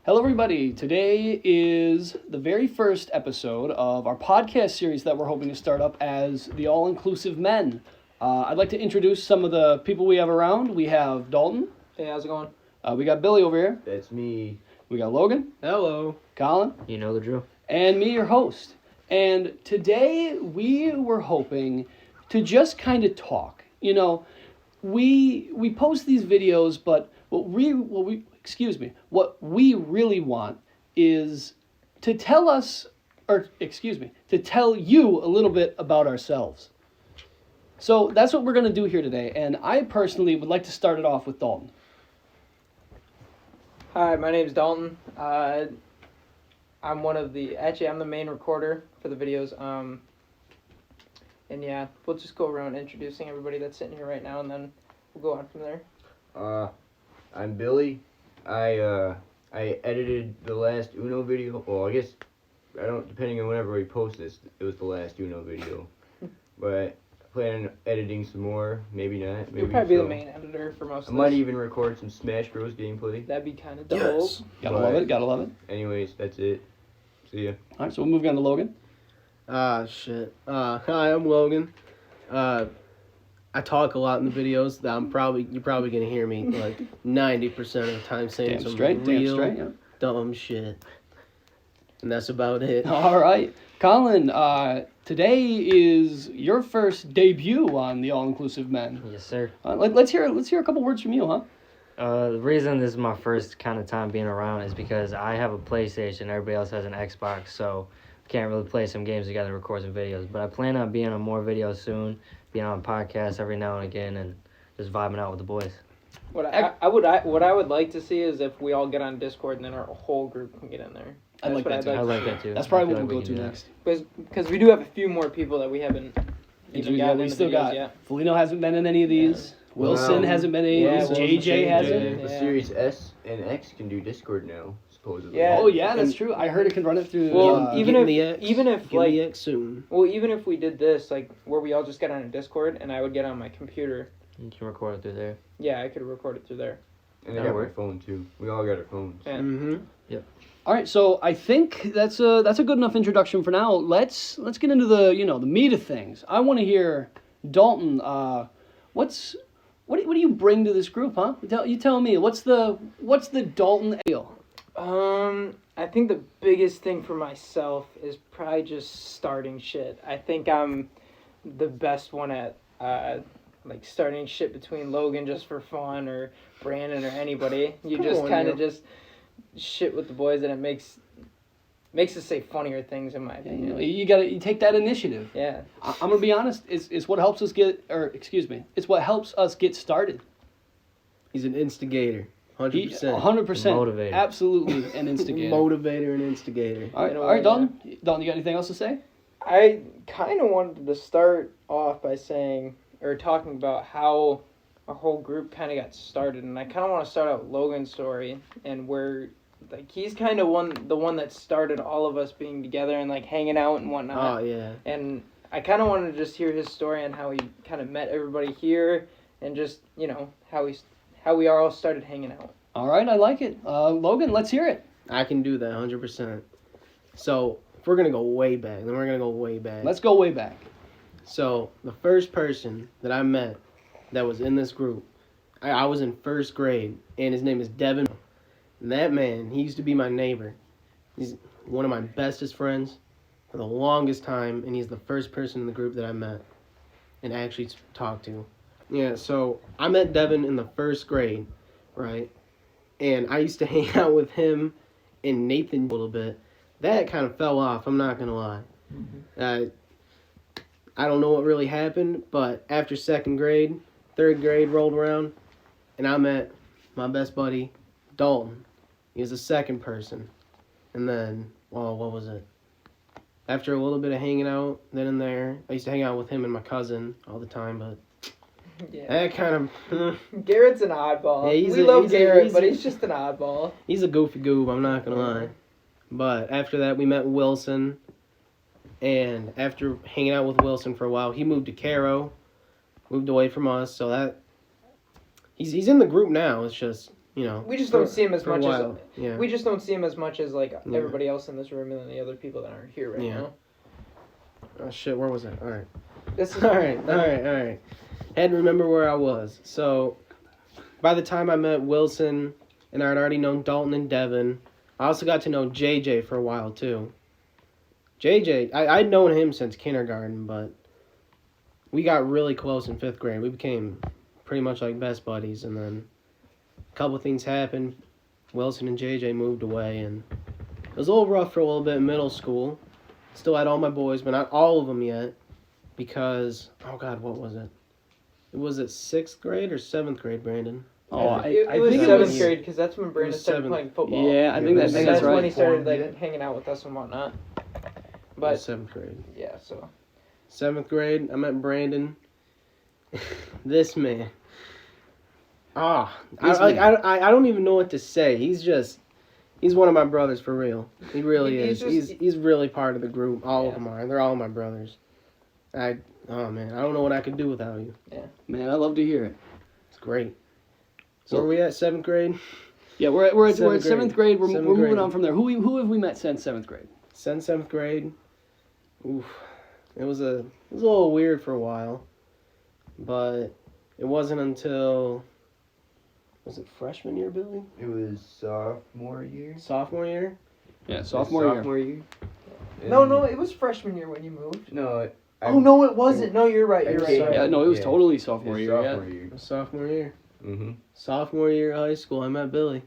Hello, everybody. Today is the very first episode of our podcast series that we're hoping to start up as the All-Inclusive Men. I'd like to introduce some of the people we have around. We have Dalton. Hey, how's it going? We got Billy over here. That's me. We got Logan. Hello. Colin. You know the drill. And me, your host. And today we were hoping to just kind of talk. You know, we post these videos, but what we really want is to tell you a little bit about ourselves. So that's what we're going to do here today, and I personally would like to start it off with Dalton. Hi, my name's Dalton. I'm the main recorder for the videos. And yeah, we'll just go around introducing everybody that's sitting here right now, and then we'll go on from there. I'm Billy. I edited the last Uno video. Well, I guess, depending on whenever we post this, it was the last Uno video. But I plan on editing some more, maybe not. Maybe You'll probably be the main editor for most of I this. might even record some Smash Bros. Gameplay. That'd be kind of dope. Yes. Gotta love it. Anyways, that's it. See ya. All right, so we'll move on to Logan. Shit. Hi, I'm Logan. I talk a lot in the videos. That you're probably gonna hear me like 90% of the time saying some real dumb shit, and that's about it. All right, Colin. Today is your first debut on the All-Inclusive Men. Yes, sir. Let's hear a couple words from you, huh? The reason this is my first kind of time being around is because I have a PlayStation. Everybody else has an Xbox, so I can't really play some games together, record some videos. But I plan on being on more videos soon, being on podcasts every now and again, and just vibing out with the boys. What I would like to see is if we all get on Discord and then our whole group can get in there. I like that too. That's probably what we'll go to next. Because we do have a few more people that we haven't even gotten in the videos yet. Felino hasn't been in any of these. Yeah. Wilson hasn't been in any of these. JJ hasn't. The Series S and X can do Discord now, supposedly. Yeah. Oh yeah, that's true. I heard it can run it through. Even if we did this, like where we all just get on a Discord and I would get on my computer. You can record it through there. Yeah, I could record it through there. And I got my phone too. We all got our phones. Yeah. Mm-hmm. Yep. All right, so I think that's a good enough introduction for now. Let's get into the meat of things. I want to hear Dalton. What do you bring to this group, huh? You tell me. What's the Dalton deal? I think the biggest thing for myself is probably just starting shit. I think I'm the best one at like starting shit between Logan just for fun, or Brandon, or anybody. You just kind of just shit with the boys, and it makes us say funnier things, in my opinion. You take that initiative. Yeah. I'm gonna be honest. It's what helps us it's what helps us get started. He's an instigator. 100%. 100%. Motivator. Absolutely an instigator. Motivator and instigator. All right, Dalton. Dalton, you got anything else to say? I kind of wanted to start off by talking about how our whole group kind of got started, and I kind of want to start out with Logan's story, and where like he's kind of the one that started all of us being together and like hanging out and whatnot. Oh yeah. And I kind of wanted to just hear his story on how he kind of met everybody here, and just how we all started hanging out. All right, I like it. Logan, let's hear it. I can do that 100%. So if we're gonna go way back, then we're gonna go way back. Let's go way back. So the first person that I met that was in this group, I was in first grade, and his name is Devin. And that man, he used to be my neighbor. He's one of my bestest friends for the longest time, and he's the first person in the group that I met and actually talked to. Yeah, so I met Devin in the first grade, right? And I used to hang out with him and Nathan a little bit. That kind of fell off, I'm not going to lie. Mm-hmm. I don't know what really happened, but after second grade, third grade rolled around, and I met my best buddy, Dalton. He was the second person. And then, what was it? After a little bit of hanging out, then and there, I used to hang out with him and my cousin all the time, but that kind of... Garrett's an oddball. Yeah, we love Garrett, but he's just an oddball. He's a goofy goob, I'm not going to lie. But after that, we met Wilson. And after hanging out with Wilson for a while, he moved to Caro, moved away from us. So that he's in the group now. It's just you know. We just don't see him as for a much as while. Yeah. we just don't see him as much as like Yeah. everybody else in this room and then the other people that aren't here right Yeah. now. Oh shit, where was I? All right. This is All right. Had to remember where I was. So, by the time I met Wilson, and I'd already known Dalton and Devin, I also got to know JJ for a while too. JJ, I'd known him since kindergarten, but we got really close in 5th grade. We became pretty much like best buddies, and then a couple things happened. Wilson and JJ moved away, and it was a little rough for a little bit in middle school. Still had all my boys, but not all of them yet, because, oh God, what was it? Was it 6th grade or 7th grade, Brandon? Oh, it was think it 7th was. grade because that's when Brandon was started 7th. playing football. Yeah, I think Yeah, that's And that's right. when he started Yeah. like hanging out with us and whatnot. It But was 7th grade. yeah, so 7th grade, I met Brandon. This man. I don't even know what to say. He's one of my brothers for real. He really He's is. just- He's really part of the group. All of Yeah. them are. They're all my brothers. Oh man, I don't know what I could do without you. Man, I love to hear it. It's great. So- So where we at? 7th grade. Yeah, we're at Seventh 7th grade. We're Seventh moving grade. on from there. Who have we met since 7th grade? Since 7th grade. Oof. It was a little weird for a while, but it wasn't until, was it freshman year, Billy? It was sophomore year. Sophomore year? Yeah, sophomore year. Sophomore year. no, it was freshman year when you moved. No. Oh no, it wasn't. No, you're right. You're right. Okay. You're right. Yeah, no, it was Yeah. totally sophomore year. Sophomore Yeah. year. Sophomore year. Mm-hmm. Sophomore year of high school, I met Billy.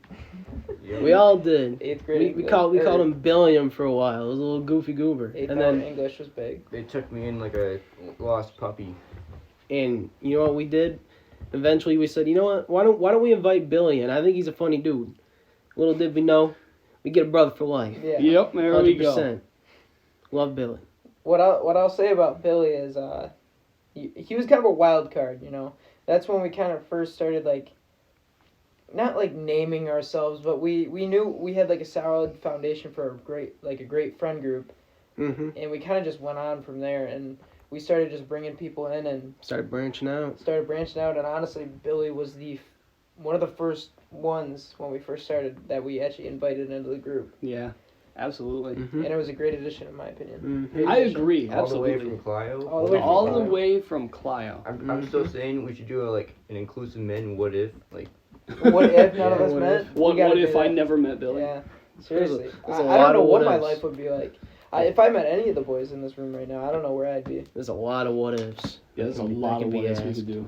Yeah. We all did. 8th grade. We called him Billiam for a while. It was a little goofy goober. 8th And hour then English was big. They took me in like a lost puppy. and you know what we did? Eventually we said, you know what? Why don't we invite Billy in? I think he's a funny dude. Little did we know, we get a brother for life. Yeah. Yep, there we go. 100%. Love Billy. What I'll say about Billy is he was kind of a wild card, you know. That's when we kind of first started like not like naming ourselves, but we knew we had like a solid foundation for a great friend group, Mm-hmm. and we kind of just went on from there, and we started just bringing people in and Started branching out. started branching out, and honestly Billy was one of the first ones when we first started that we actually invited into the group, Yeah, absolutely. Mm-hmm. and it was a great addition in my opinion. Mm-hmm. I agree. All the way Absolutely. from Clio. All the way from All Clio. the way from Clio. I'm still saying we should do an inclusive men what if What if none of Yeah, us what met? if? We What gotta if do I that. never met Billy? Yeah, seriously. There's a I lot don't know of what what my ifs. life would be like. If I met any of the boys in this room right now, I don't know where I'd be. There's a lot of what ifs. Yeah, there's a that can be- lot that of can be what ifs we asked. could do.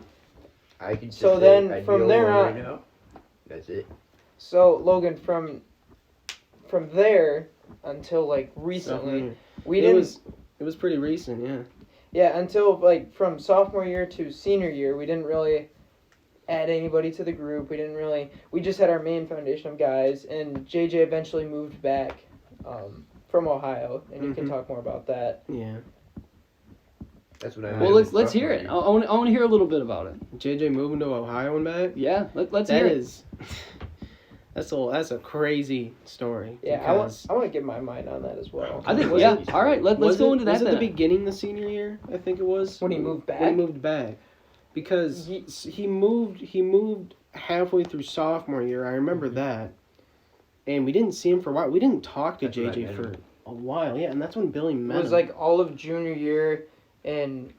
I could just So say then, I'd from be there over on- right now. That's it. So Logan, from there until like recently, Sophomore. we It didn't. was pretty recent, yeah. Yeah, until like from sophomore year to senior year, we didn't really add anybody to the group. We just had our main foundation of guys, and JJ eventually moved back from Ohio, and you can Mhm. talk more about that. Yeah. That's what I. Well, let's hear it. I want to hear a little bit about it. JJ moving to Ohio and back? Yeah, let's That hear it. is that's a crazy story. Yeah, because- I want to get my mind on that as well. I think Was yeah. it- All right, let's was go it- into that Was it then. the beginning the senior year? I think it was. When he moved When back? he moved back. Because he moved halfway through sophomore year. I remember that. And we didn't see him for a while. We didn't talk to That's when I JJ met for him. a while. Yeah, and that's when Billy It met was him. like all of junior year and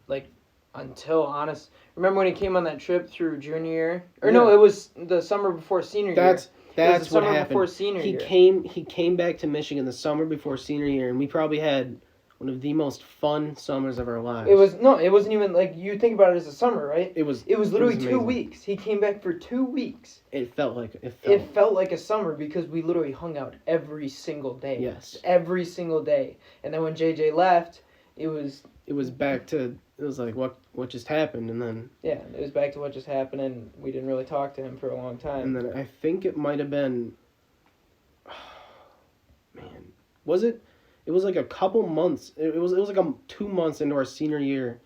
like until honest. Remember when he came on that trip through junior year? Or no, Yeah. it was the summer before senior year. That's It was the what summer happened. before senior he year. came back to Michigan the summer before senior year, and we probably had one of the most fun summers of our lives. It wasn't even like you think about it as a summer, right? It was Literally was 2 amazing. weeks. He came back for 2 weeks. It felt like It felt like a summer because we literally hung out every single day. yes. Every single day. And then when JJ left, it was Back to it was like what just happened, and then it was back to what just happened, and we didn't really talk to him for a long time. and then I think it might have been. Man, was it? It was like a couple months. It was like 2 months into our senior year,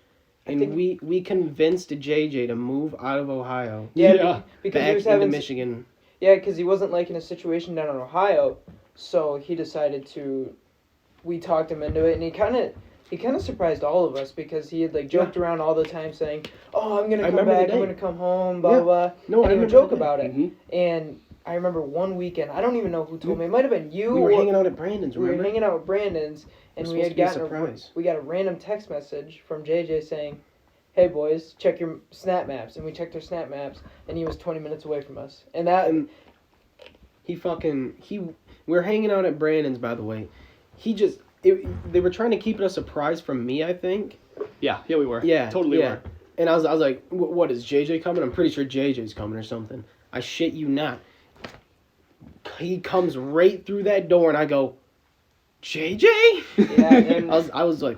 I and think- we convinced JJ to move out of Ohio Yeah. Because he back was into having Michigan. Yeah, because he wasn't liking a situation down in Ohio, so he decided to. We talked him into it, and he kind of he kind of surprised all of us because he had like joked around all the time saying, "Oh, I'm gonna I come remember the back. I'm day. gonna come home." Blah Yeah. blah. blah. No, And I he would remember joke the day. about it. Mhm. And I remember one weekend. I don't even know who told me. It might have been you. We were or- hanging out at Brandon's, We were remember? hanging out with Brandon's, and It was we had supposed to be a gotten surprise. we got a random text message from JJ saying, "Hey boys, check your snap maps." And we checked our snap maps, and he was 20 minutes away from us. And that And we were hanging out at Brandon's, by the way. They were trying to keep it a surprise from me, I think. Yeah, we were. Yeah, Totally yeah. were. And I was like, what, is JJ coming? I'm pretty sure JJ's coming or something. I shit you not. He comes right through that door, and I go, JJ? Yeah, and- I was like,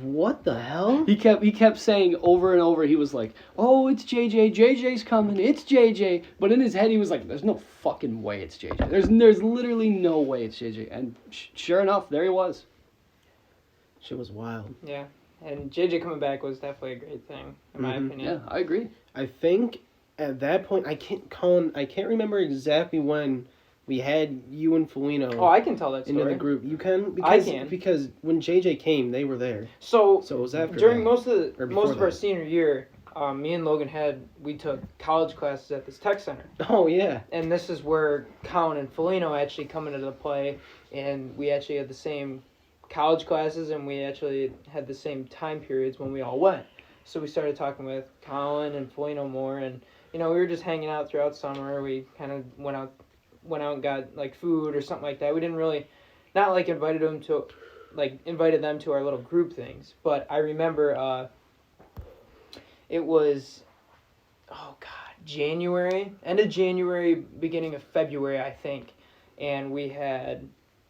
what the hell? He kept saying over and over, he was like, "Oh, it's JJ, JJ's coming, it's JJ." But in his head, he was like, "There's no fucking way it's JJ. There's literally no way it's JJ." And sure enough, there he was. Shit was wild. Yeah, and JJ coming back was definitely a great thing, in my Mhm. opinion. Yeah, I agree. I think at that point, I can't remember exactly when we had you and Felino Oh, I can tell that into story. the group. You can? I can. Because when JJ came, they were there. So So it was after during that. most Or of before our that. senior year, me and Logan we took college classes at this tech center, Oh, yeah. and this is where Colin and Felino actually come into the play, and we actually had the same college classes, and we actually had the same time periods when we all went. So we started talking with Colin and Felino more, and we were just hanging out throughout summer. We kind of went out and got like food or something like that. We didn't really, not like invited them to our little group things. But I remember it was, oh God, January, end of January, beginning of February, I think, and we had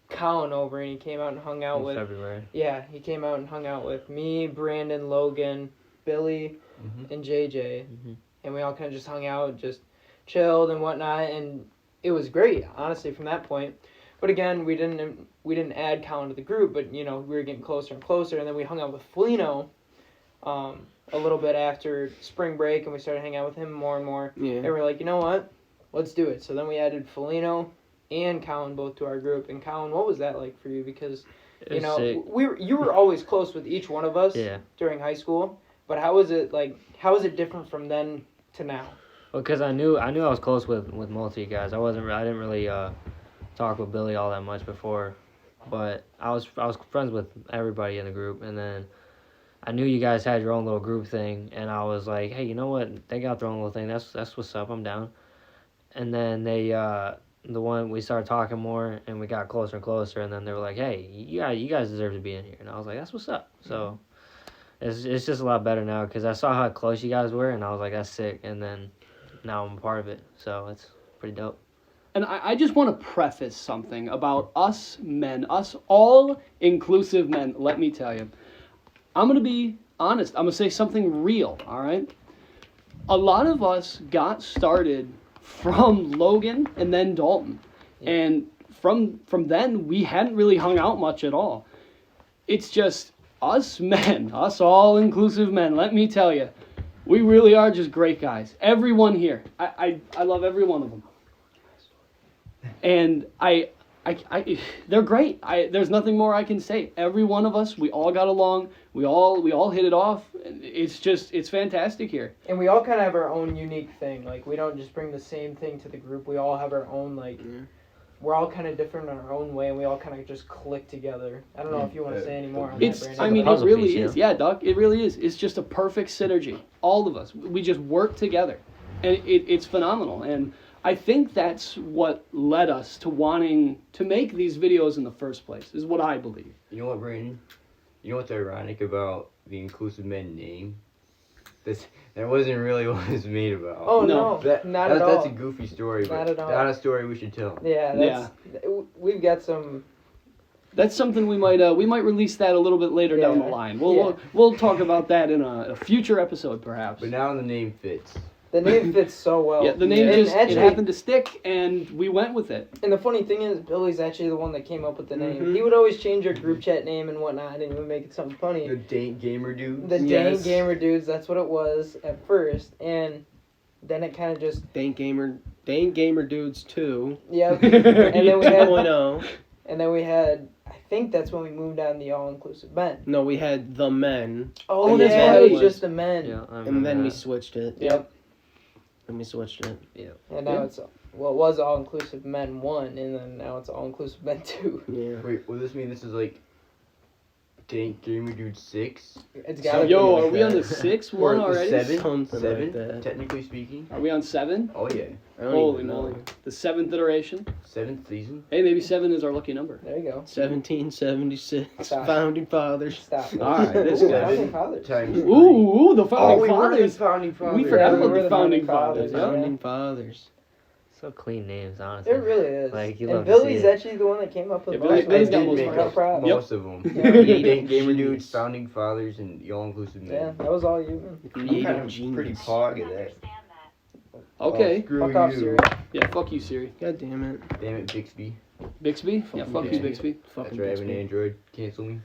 Colin over, and he came out and hung out In with. February. Yeah, he came out and hung out with me, Brandon, Logan, Billy, and JJ, and we all kind of just hung out, just chilled and whatnot, and it was great, honestly, from that point. But again, we didn't add Colin to the group, but we were getting closer and closer, and then we hung out with Felino a little bit after spring break, and we started hanging out with him more and more. Yeah. And we're like, you know what? Let's do it. So then we added Felino and Colin both to our group. And Colin, what was that like for you? Because It was sick. you were always close with each one of us Yeah. during high school. But how was it like? How is it different from then to now? Well, because I knew I was close with most of you guys. I didn't really talk with Billy all that much before, but I was friends with everybody in the group, and then I knew you guys had your own little group thing, and I was like, hey, you know what? They got their own little thing. That's what's up. I'm down. And then we started talking more, and we got closer and closer, and then they were like, hey, you guys deserve to be in here, and I was like, that's what's up. So it's just a lot better now because I saw how close you guys were, and I was like, that's sick, and then now I'm a part of it, so it's pretty dope. And I just want to preface something about us men, us all-inclusive men. Let me tell you, I'm going to be honest. I'm going to say something real, all right? A lot of us got started from Logan and then Dalton. Yeah. And from then, we hadn't really hung out much at all. It's just us men, us all-inclusive men, let me tell you, we really are just great guys. Everyone here. I love every one of them. And they're great. There's nothing more I can say. Every one of us, we all got along. We all hit it off. It's fantastic here. And we all kind of have our own unique thing. Like, we don't just bring the same thing to the group. We all have our own, like, we're all kind of different in our own way, and we all kind of just click together. I don't know if you want to say any more on that, Brandon. I mean, it puzzle really piece, you is. know? Yeah, Doc, it really is. It's just a perfect synergy. All of us. We just work together. And it's phenomenal. And I think that's what led us to wanting to make these videos in the first place, is what I believe. You know what, Brandon? You know what's ironic about the Inclusive Men name? That wasn't really what it was made about. Oh, No, no, not at all. That's a goofy story, but Not at all. not a story we should tell. Yeah, we've got some... That's something we might release that a little bit later down the Yeah. line. Yeah. We'll talk about that in a future episode, perhaps. But now the name fits. The name fits so well. Yeah, the name And just actually, it happened to stick, and we went with it. And the funny thing is, Billy's actually the one that came up with the name. Mhm. He would always change our group chat name and whatnot, and he would make it something funny. The Dank Gamer Dude. The Yes. Dang Gamer Dudes, that's what it was at first, and then it kind of just, Dank Gamer Dudes 2. yeah. And then we had, 2.0. and then we had, I think that's when we moved on to the all-inclusive men. No, we had the men, Oh, that's yeah, right. it was just the men. Yeah, I and remember then we that. switched it. Yep. And we switched it. And now it's, well, it was all-inclusive men 1, and then now it's all-inclusive men 2. Yeah. Wait, will this mean this is like Gamer Dude 6? It's gotta be. Yo, like are we on the that. 6th Or one already? 7? Something 7, like that. technically speaking. Are we on 7? Oh yeah, I don't Holy even know. moly. The 7th iteration? 7th season. Hey, maybe 7 is our lucky number. There you go. 1776. Stop. Founding fathers. Stop. All right, this Ooh, guy. Founding Fathers. Times 3. Ooh, the Oh, Founding we were the Fathers. Founding Fathers. We forgot Yeah, about we were the Founding Fathers. Yeah. Yeah. Founding fathers. So clean names, honestly. It really is. Like, you and love to see Billy's it. actually the one that came up with Yeah, most Billy- of Billy's them. got most make of up proud. most of them. Yeah. Gamer Genius. Dudes, Founding Fathers, and the all-inclusive men. Yeah, that was all you. Man. I'm Creative kind of genius. pretty pog at that. Okay. Oh, screw Fuck off, you. Siri. Yeah, fuck you, Siri. God damn it. Damn it, Bixby. Bixby? Yeah, fuck you, Yeah. Bixby. That's Fucking right, I have an Bixby. Android. Cancel me.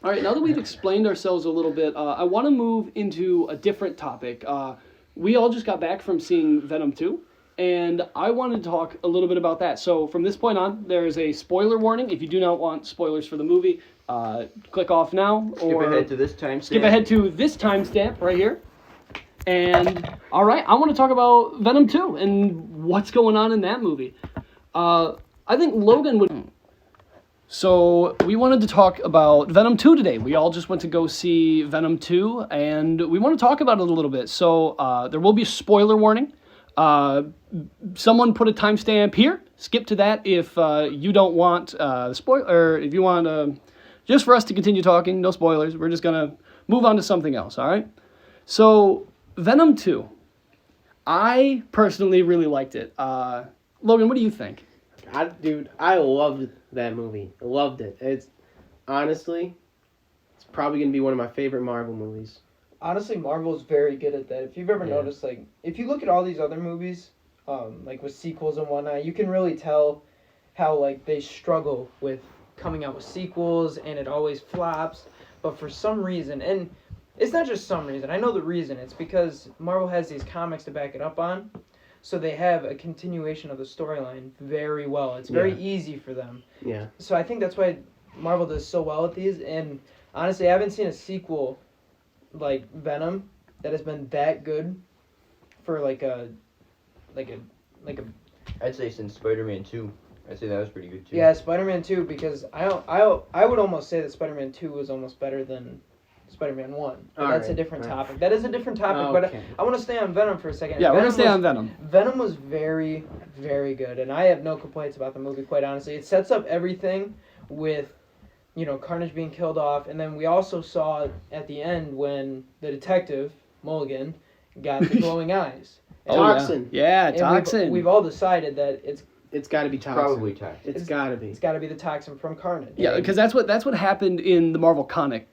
All right, now that we've explained ourselves a little bit, I want to move into a different topic. We all just got back from seeing Venom 2, and I wanted to talk a little bit about that. So from this point on, there is a spoiler warning. If you do not want spoilers for the movie, click off now. Skip or ahead to this time. skip ahead to this timestamp right here. And, all right, I want to talk about Venom 2 and what's going on in that movie. I think Logan would... So, we wanted to talk about Venom 2 today. We all just went to go see Venom 2, and we want to talk about it a little bit. So, there will be a spoiler warning. Someone put a timestamp here. Skip to that if you don't want the spoiler, or if you want just for us to continue talking, no spoilers. We're just going to move on to something else, all right? So, Venom 2. I personally really liked it. Logan, what do you think? Dude, I loved that movie. I loved it. It's honestly, it's probably gonna be one of my favorite Marvel movies. Honestly, Marvel's very good at that. If you've ever Yeah. noticed, like, if you look at all these other movies, like with sequels and whatnot, you can really tell how, like, they struggle with coming out with sequels and it always flops. But for some reason, and it's not just some reason, I know the reason, it's because Marvel has these comics to back it up on. So they have a continuation of the storyline very well. It's very easy for them. Yeah. So I think that's why Marvel does so well with these. And honestly, I haven't seen a sequel like Venom that has been that good for like a. I'd say since Spider-Man 2. I'd say that was pretty good too. Yeah, Spider-Man 2, because I would almost say that Spider-Man 2 was almost better than Spider-Man 1. But that's a Alright, different alright. topic. That is a different topic, but Okay. I want to stay on Venom for a second. Yeah, we're Venom going to stay on Venom. Venom was very, very good, and I have no complaints about the movie, quite honestly. It sets up everything with, Carnage being killed off, and then we also saw at the end when the detective, Mulligan, got the glowing eyes. And, Toxin. Yeah, and toxin. we've all decided that It's got to be toxic. Probably toxic. It's got to be. it's got to be the toxin from Carnage. Yeah, because that's what happened in the Marvel comics.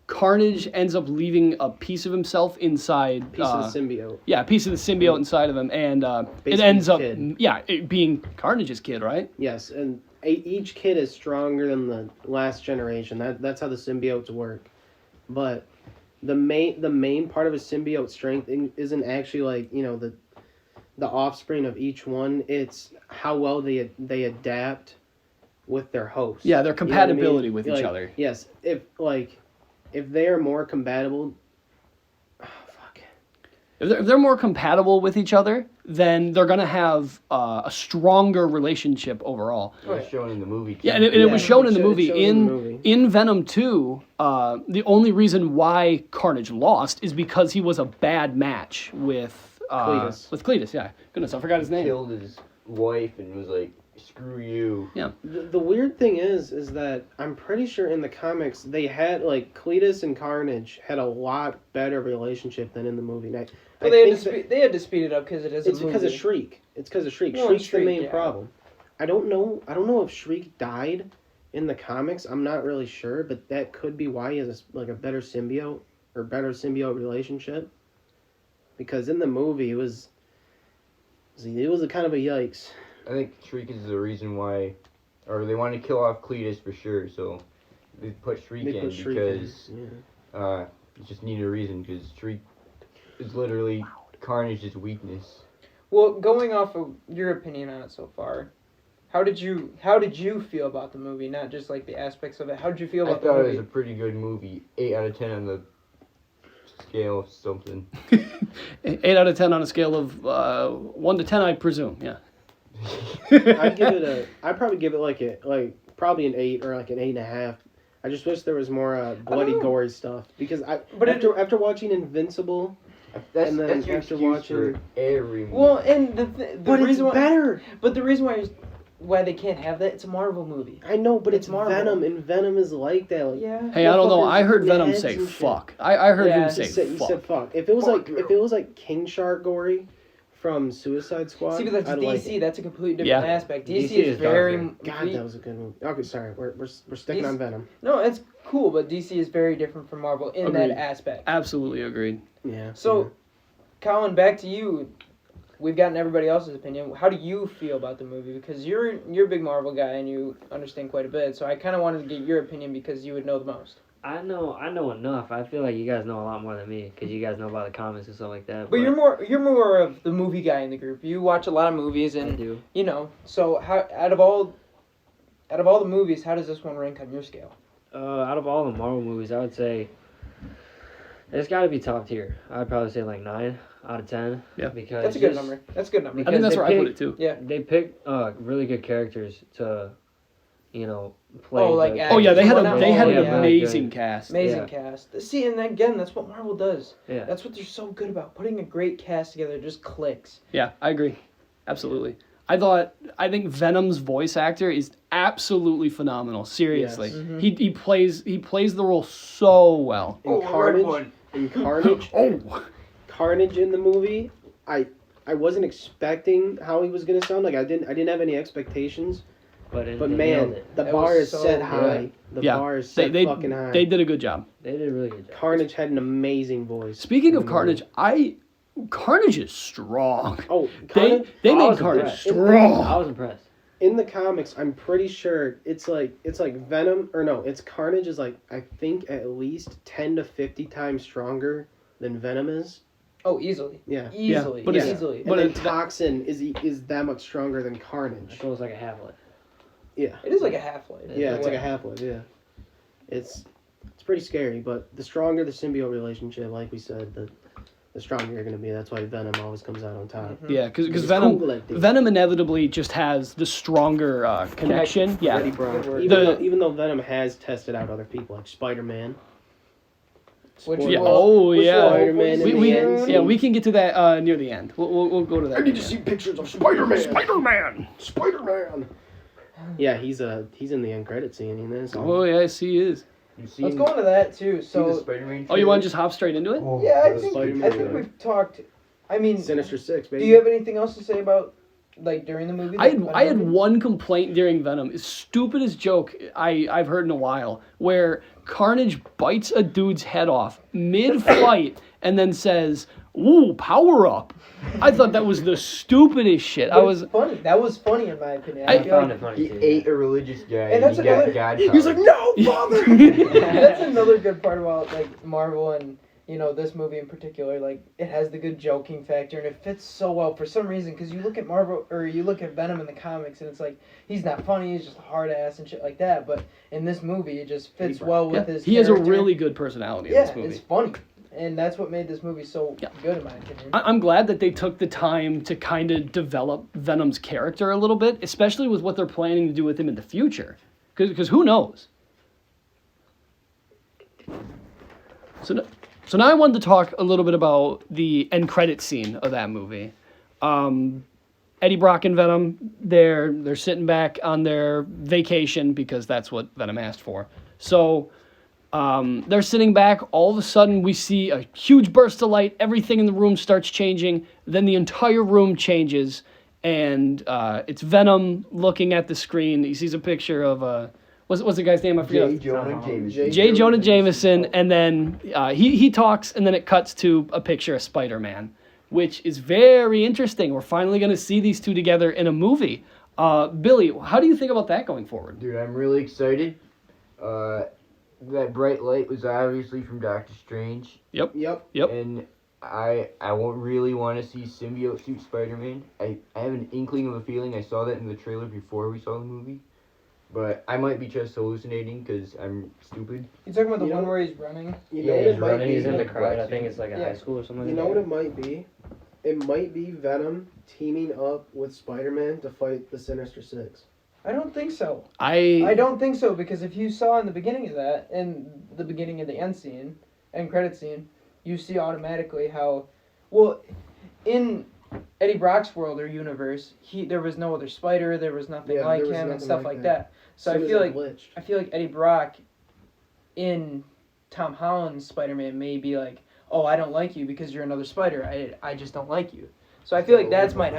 Carnage ends up leaving a piece of himself inside. Piece of the symbiote. Yeah, a piece of the symbiote inside of him, and it Basically ends his up, kid. it being Carnage's kid, right? Yes, and each kid is stronger than the last generation. That's how the symbiotes work. But the main part of a symbiote strength isn't actually like the offspring of each one. It's how well they adapt with their host. Yeah, their You know what I mean? compatibility with each Like, other. Yes, if they are more compatible. If they're more compatible with each other, then they're gonna have a stronger relationship overall. It was shown in the movie too. Yeah, and it was shown in the It movie. shows in the movie. In Venom 2, the only reason why Carnage lost is because he was a bad match with Cletus. With Cletus, yeah. Goodness, I forgot his name. Killed his wife and was like, "Screw you." The weird thing is that I'm pretty sure in the comics they had Cletus and Carnage had a lot better relationship than in the movie. Now, Well, they had to speed it up because it is a it's movie. because of Shriek. It's because of Shriek. Well, Shriek's Shriek, the main yeah. problem. I don't know if Shriek died in the comics. I'm not really sure, but that could be why he has a better symbiote or better symbiote relationship. Because in the movie it was a kind of a yikes. I think Shriek is the reason why, or they wanted to kill off Cletus for sure, so they put Shriek They in put Shriek in, because yeah. it just needed a reason because Shriek is literally Carnage's weakness. Well, going off of your opinion on it so far, How did you feel about the movie? Not just like the aspects of it. How did you feel I about the thought it movie? was a pretty good movie. 8 out of 10 on the scale of something. 8 out of 10 on a scale of 1 to 10, I presume. Yeah. I'd probably give it like probably an 8 or like an 8.5. I just wish there was more bloody, gory stuff because after watching Invincible, That's and then that's your after excuse watching, for every movie. Well, and the but it's reason why, better. but the reason why they can't have that, it's a Marvel movie. I know, but it's Marvel. Venom, and Venom is like that. Like, Yeah. Hey, I don't know. I heard Motherfuckers Venom heads say and shit. fuck. I heard Yeah, him he say He fuck. said fuck. If it was like King Shark gory from Suicide Squad, See, but that's I'd DC. like it. That's a completely different Yeah. aspect. DC, DC is is very. darker. God, that was a good movie. Okay, sorry, we're sticking DC on Venom. No, it's cool, but DC is very different from Marvel in that Agreed. aspect. Absolutely agreed. Yeah. So, Colin, back to you. We've gotten everybody else's opinion. How do you feel about the movie? Because you're a big Marvel guy and you understand quite a bit. So I kind of wanted to get your opinion because you would know the most. I know enough. I feel like you guys know a lot more than me because you guys know about the comics and stuff like that. But you're more of the movie guy in the group. You watch a lot of movies I and do. you know. So how out of all the movies, how does this one rank on your scale? Out of all the Marvel movies, I would say it's got to be top tier. I'd probably say like 9 out of 10. Yeah. Because That's a good number. That's a good number. I think that's they where I put pick- it too. Yeah. They picked really good characters to, play. Oh, like Oh yeah, they had Well, they had an yeah. amazing cast. Amazing Yeah. cast. See, and again, that's what Marvel does. Yeah. That's what they're so good about. Putting a great cast together just clicks. Yeah, I agree. Absolutely. I think Venom's voice actor is absolutely phenomenal. Seriously, Yes. Mhm. he plays the role so well. In Carnage, Oh, Carnage in the movie, I wasn't expecting how he was gonna sound. Like I didn't have any expectations. But But they man, nailed it. the It bar was is so set good. high. The Yeah. bar is set fucking high. they did a good job. They did a really good job. Carnage had an amazing voice. Speaking in of the Carnage, Carnage is strong. movie. Oh, They Carnage, they I made was Carnage impressed. I strong. was impressed. in the comics, I'm pretty sure it's like Venom, or no, it's Carnage is like, I think at least 10 to 50 times stronger than Venom is. Oh, easily. Yeah. Easily. but it's- easily. And But then it- Toxin is that much stronger than I Carnage. thought it was like a half-life. Yeah. It is like a Half-Life. Yeah, it's like a half-life, yeah. It's pretty scary, but the stronger the symbiote relationship, like we said, the stronger you're going to be. That's why Venom always comes out on top. Yeah, because It's Venom cool like this. Venom inevitably just has the stronger connection. Eddie Yeah, Brock. Good word. Even though Venom has tested out other people, like Spider-Man. Which Yeah, was- oh, which yeah. will Spider-Man hopefully in we the end yeah scene. we can get to that near the end. We'll go to that. pictures of Spider-Man. Spider-Man. Spider-Man. Yeah, he's in the end credit scene in this. Oh yes, he is. You seen, Let's go into that too. seen the So Spider-Man Oh, you want to trailer? just hop straight into it? Oh, yeah, I the think Spider-Man we've talked. I mean, Sinister Six, baby. do you have anything else to say about like during the movie? I had one complaint during Venom. It's stupidest joke I've heard in a while, where Carnage bites a dude's head off mid-fight and then says, "Ooh, power up." I thought that was the stupidest shit. But it's funny. That was funny in my opinion. I feel found like- it funny He too. ate a religious guy And and, that's he got another- God He's like, powers. no, father. That's another good part about like Marvel and this movie in particular. Like it has the good joking factor and it fits so well for some reason. Because you look at Marvel or you look at Venom in the comics and it's like he's not funny. He's just a hard ass and shit like that. But in this movie, it just fits well with his. He has a character. really good personality in Yeah, this movie. it's funny, and that's what made this movie so good in my opinion. I'm glad that they took the time to kind of develop Venom's character a little bit, especially with what they're planning to do with him in the future. Because who knows? So now I wanted to talk a little bit about the end credit scene of that movie. Eddie Brock and Venom, they're sitting back on their vacation because that's what Venom asked for. So they're sitting back. All of a sudden, we see a huge burst of light. Everything in the room starts changing. Then the entire room changes, and it's Venom looking at the screen. He sees a picture of what's the guy's name? I forget. J. Jonah Jameson. J. Jonah Jameson, and then he talks, and then it cuts to a picture of Spider-Man, which is very interesting. We're finally going to see these two together in a movie. Billy, how do you think about that going forward? Dude, I'm really excited. That bright light was obviously from Doctor Strange. Yep. Yep. And I won't really want to see symbiote suit Spider-Man. I have an inkling of a feeling I saw that in the trailer before we saw the movie. But I might be just hallucinating because I'm stupid. You talking about the You one know- where he's running? You Yeah, know what he's it might Running, be? he's in the Black crowd. I suit. think it's like a Yeah. high school or something. You know what it might be? It might be Venom teaming up with Spider-Man to fight the Sinister Six. I don't think so. I I don't think so because if you saw in the beginning of that, in the beginning of the end scene, end credit scene, you see automatically how, well, in Eddie Brock's world or universe, there was no other Spider, there was nothing Yeah, like there was him and nothing stuff like like that. that. So Soon I as feel it like glitched. I feel like Eddie Brock in Tom Holland's Spider-Man may be like, oh, I don't like you because you're another Spider. I just don't like you. So I feel like that might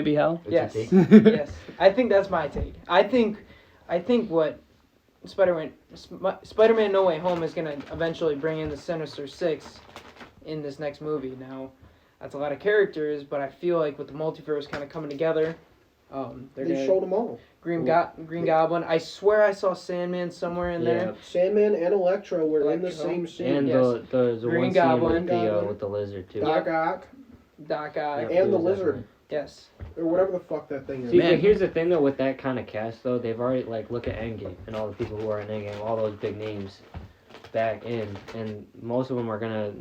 be how. That's Yes. your take? Yes, I think that's my take. I think what Spider-Man No Way Home is gonna eventually bring in the Sinister Six in this next movie. Now, that's a lot of characters, but I feel like with the multiverse kind of coming together, they're They gonna showed them all. Green Goblin. I swear I saw Sandman somewhere in there. Sandman and Electro were in the Electro. same scene. And Yes. the Green one Goblin. scene with the Goblin. with the lizard too. Doc Ock Doc Ock. Yep, and it the was lizard, Yes. or whatever the fuck that thing is. See, Man. but here's the thing though, with that kind of cast though, they've already like look at Endgame and all the people who are in Endgame, all those big names back in, and most of them are gonna.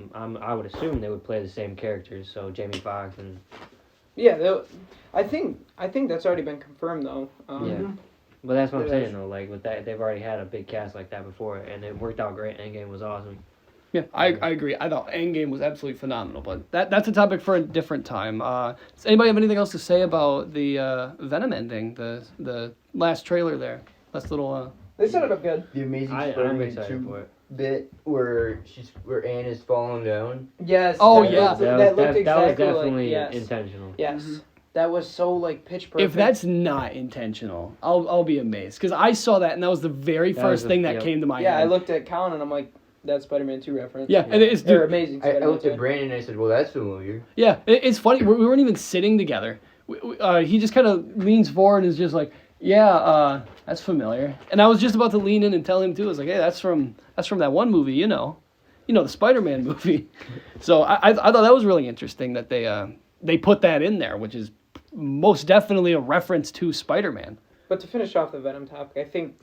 I would assume they would play the same characters. So Jamie Foxx and Yeah. I think that's already been confirmed though. yeah. But that's what I'm Yeah. saying though. Like with that, they've already had a big cast like that before, and it worked out great. Endgame was awesome. Yeah, I agree. I thought Endgame was absolutely phenomenal, but that's a topic for a different time. Does anybody have anything else to say about the Venom ending, the last trailer there? Last little. They set it up good. The Amazing I'm Spider-Man excited 2 for it. bit where Anne is falling down. Yes. Oh, that yeah. looked- That that was looked exactly definitely like yes. intentional. Yes. That was so like pitch perfect. If that's not intentional, I'll be amazed because I saw that and that was the very That first was thing the- that yep. came to my yeah, I head. looked at Colin and I'm like, that's Spider-Man 2 reference. Yeah, and it's They're dude, amazing. I Spider-Man looked 2. at Brandon and I said, well, that's familiar. yeah, it's funny. We weren't even sitting together. He just kind of leans forward and is just like, yeah, that's familiar. And I was just about to lean in and tell him too. I was like, hey, that's from that one movie, you know, the Spider-Man movie. So I thought that was really interesting that they put that in there, which is most definitely a reference to Spider-Man. But to finish off the Venom topic, I think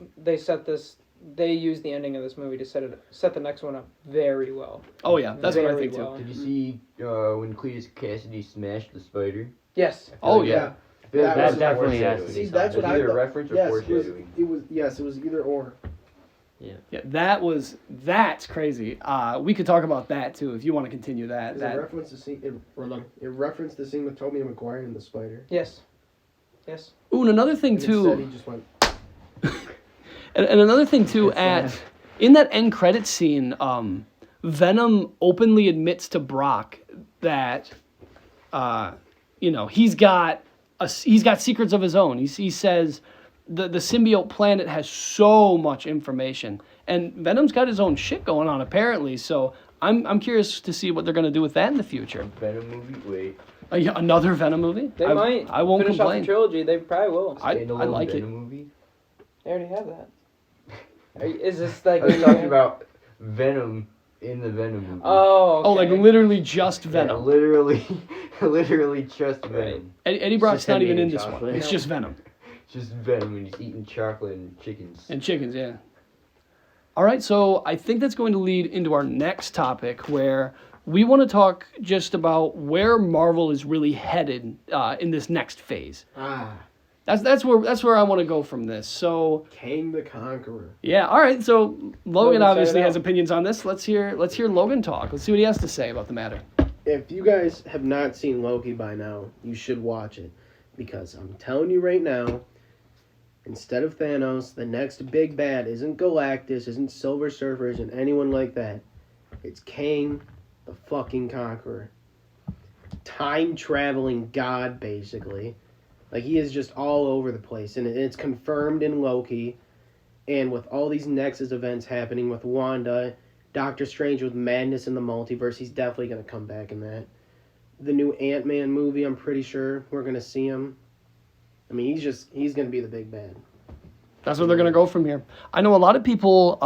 they used the ending of this movie to set the next one up very well. Oh yeah, that's what I Very think well. too. Did you see when Cletus Cassidy smashed the spider? Yes. Oh Like yeah. I feel like That was definitely has to foreshadowing. be See, that's It's what I either a thought. reference or Yes, foreshadowing. it was either or. Yeah, that's crazy. We could talk about that too if you want to continue that. It referenced the scene. It referenced the scene with Tobey Maguire and the spider. Yes. Yes. Ooh, and another thing And instead he too, just went. and another thing too, It's, in that end credit scene, Venom openly admits to Brock that, he's got secrets of his own. He says the symbiote planet has so much information, and Venom's got his own shit going on apparently. So I'm curious to see what they're gonna do with that in the future. Venom movie? Wait. Yeah, another Venom movie? They might. I won't finish complain. off the trilogy. They probably will. I Standalone like it. Venom movie? They already have that. Is this like? I was talking about Venom in the Venom movie. Oh. Okay. Oh, like literally just Yeah, Venom. literally just Venom. Eddie Brock's just not him even in eating this one. chocolate. It's No. just Venom Just Venom and he's eating chocolate and chickens. and chickens. Yeah. All right, so I think that's going to lead into our next topic, where we want to talk just about where Marvel is really headed in this next phase. That's where I want to go from this. So Kang the Conqueror. yeah, all right. So Logan Logan, obviously say it has out. opinions on this. Let's hear Logan talk. Let's see what he has to say about the matter. If you guys have not seen Loki by now, you should watch it. Because I'm telling you right now, instead of Thanos, the next big bad isn't Galactus, isn't Silver Surfer, isn't anyone like that. It's Kang the fucking Conqueror. Time-traveling god, basically. Like, he is just all over the place. And it's confirmed in Loki. And with all these Nexus events happening with Wanda, Doctor Strange with Madness in the Multiverse, he's definitely going to come back in that. The new Ant-Man movie, I'm pretty sure we're going to see him. I mean, he's going to be the big bad. That's where they're going to go from here. I know a lot of people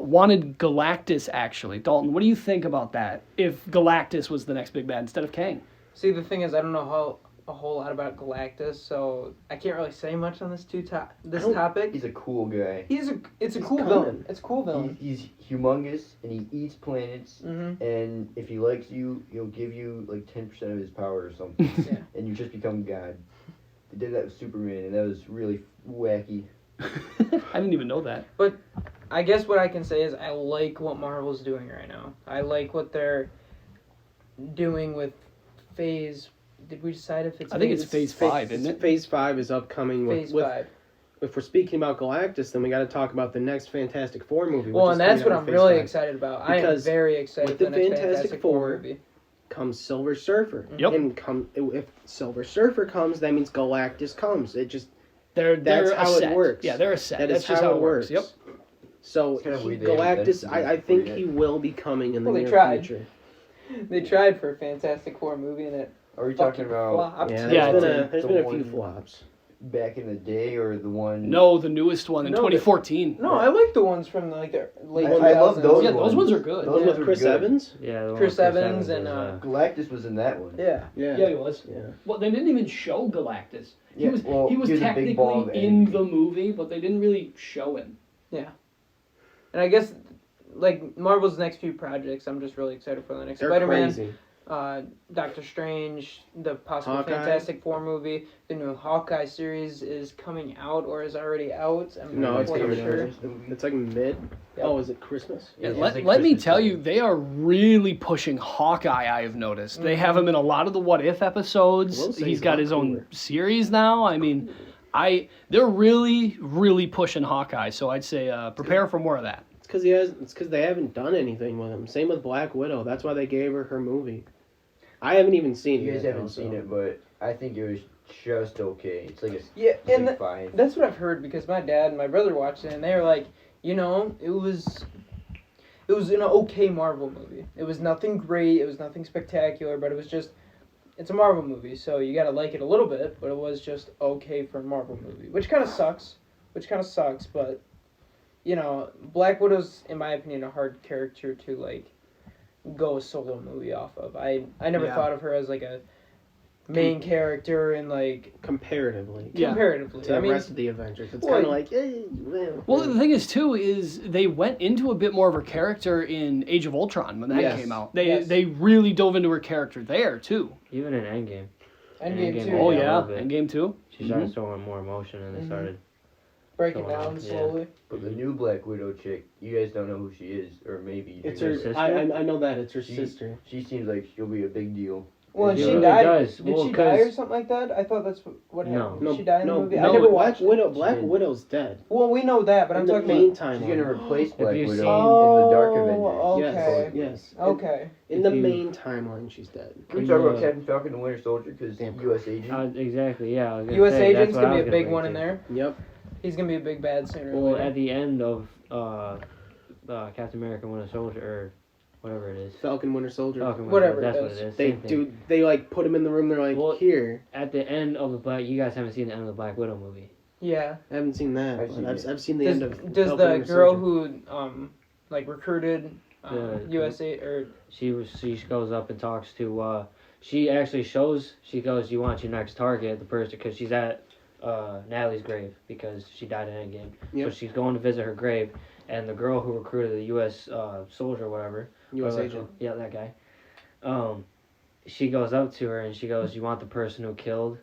wanted Galactus, actually. Dalton, what do you think about that? If Galactus was the next big bad instead of Kang? See, the thing is, I don't know a whole lot about Galactus, so I can't really say much on this topic. He's a cool guy. It's a cool coming. villain. It's a cool villain. He's humongous and he eats planets. Mm-hmm. And if he likes you, he'll give you like 10% of his power or something. Yeah. And you just become God. They did that with Superman, and that was really wacky. I didn't even know that. But I guess what I can say is I like what Marvel's doing right now. I like what they're doing with Phase. Did we decide if it's? I think it's Phase 5, isn't it? Phase 5 is upcoming. Phase with 5. If we're speaking about Galactus, then we got to talk about the next Fantastic Four movie. Well, which and is that's coming what out I'm in Phase really 5. excited about. I am Because very excited with for the the next Fantastic Fantastic Four Four, movie. Comes Silver Surfer. Yep. And if Silver Surfer comes, that means Galactus comes. It just They're That's a how it set. works. Yeah, they're a set. that That's is just how it works. Yep. So It's kinda weird they haven't Galactus, done I it think yet. he will be coming in the Well, they near tried. future. They tried for a Fantastic Four movie and it Are we fucking talking about flopped. Yeah, Yeah, there's been a the few one- flops. back in the day or the one? No, the newest one in No, 2014. No, I like the ones from the late I love 2000s. those Yeah, those ones are good. Those One ones with are Chris good. Evans? Yeah, the one Chris with Evans was, and, Galactus was in that one. Yeah. Yeah. Yeah, he was. Yeah. Well, they didn't even show Galactus. He Yeah, was well, he was he was a big ball of technically in energy. the movie, but they didn't really show him. And I guess, like, Marvel's next few projects, I'm just really excited for the next They're Spider-Man, crazy. Doctor Strange, the possible Hawkeye. Fantastic Four movie, the new Hawkeye series is coming out or is already out. I'm No, not it's quite coming sure. out. It's like mid. Yep. Oh, is it Christmas? Yeah, it's let like me Christmas tell time. you, they are really pushing Hawkeye, I have noticed. They Mhm. have him in a lot of the What If episodes. Will say He's he's got a lot his own cooler. series now. I mean, they're really, really pushing Hawkeye, so I'd say prepare for more of that. It's because they haven't done anything with him. Same with Black Widow. That's why they gave her movie. I haven't even seen You it. guys yet, haven't though, seen so. it, but I think it was just okay. It's like a Yeah, and like 5. that's what I've heard because my dad and my brother watched it and they were like, it was an okay Marvel movie. It was nothing great, it was nothing spectacular, but it's a Marvel movie, so you gotta like it a little bit, but it was just okay for a Marvel movie, which kind of sucks, but, Black Widow's, in my opinion, a hard character to, like, go a solo movie off of. I never Yeah. thought of her as, like, a main character and, like, Comparatively. Yeah. comparatively. To the I mean, rest of the Avengers. It's well, kind of like, well. Well, the thing is, too, is they went into a bit more of her character in Age of Ultron when that Yes. came out. Yes. They really dove into her character there, too. even in Endgame. Endgame Endgame, too. Oh, Yeah, a yeah. little bit. Endgame, too. She started showing more emotion, and they Mhm. started. Breaking Going down on, yeah. slowly. But the new Black Widow chick, you guys don't know who she is, or maybe you It's do. her. sister? I know that. It's her She- sister. She seems like she'll be a big deal. Well, and It she really died. does. Did Well, she die or 'cause- something like that? I thought that's what No. happened. No, Did she die in no, the movie? no, I never Black watched it. Widow. Black She did. Widow's dead. Well, we know that, but I'm in the talking main about. She's timeline. gonna replace Black you Widow seen- in the Dark Oh, Avengers. okay. Yes. Okay. In the If you- main timeline, she's dead. Can we When talk you, about Captain Falcon and Winter Soldier? Because Damn. U.S. agent. Exactly, yeah. I was gonna U.S. say, that's Agent's what gonna I be a was big bring one in to. there. Yep. He's gonna be a big bad sooner or Well, later. at the end of Captain America: Winter Soldier, or whatever it is. Falcon Winter Soldier. Falcon Winter Whatever Soldier, that's it what is. it is. They Same thing. They like put him in the room. They're like, Well, here. At the end of the Black, you guys haven't seen the end of the Black Widow movie. Yeah. I haven't seen that. I've but seen it. I've seen the Does, end of. does Falcon the Winter girl Soldier. who recruited The- USA or She goes up and talks to. She actually shows. She goes, "You want your next target, the person," because she's at Natalie's grave because she died in Endgame. Yep. So she's going to visit her grave, and the girl who recruited the U.S. Soldier, or whatever. U.S. Or agent. Yeah, that guy. She goes up to her and she goes, "You want the person who killed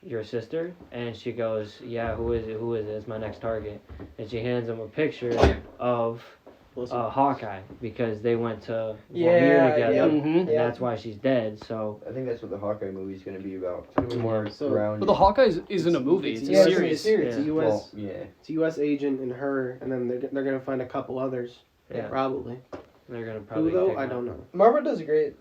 your sister?" And she goes, "Yeah, who is it? Who is it? It's my next target." And she hands him a picture of Listen, Hawkeye because they went to Yeah, one year together, yep. Mhm. and Yeah. that's why she's dead. So I think that's what the Hawkeye movie's gonna be about. It's gonna be more So- grounded. But the Hawkeye isn't a movie. It's a Yeah, series. it's a series. it's a U.S. Well, yeah. It's a U.S. agent and her, and then they're gonna find a couple others. yeah, Probably. they're gonna Who probably. though? pick I one. don't know. Marvel does great.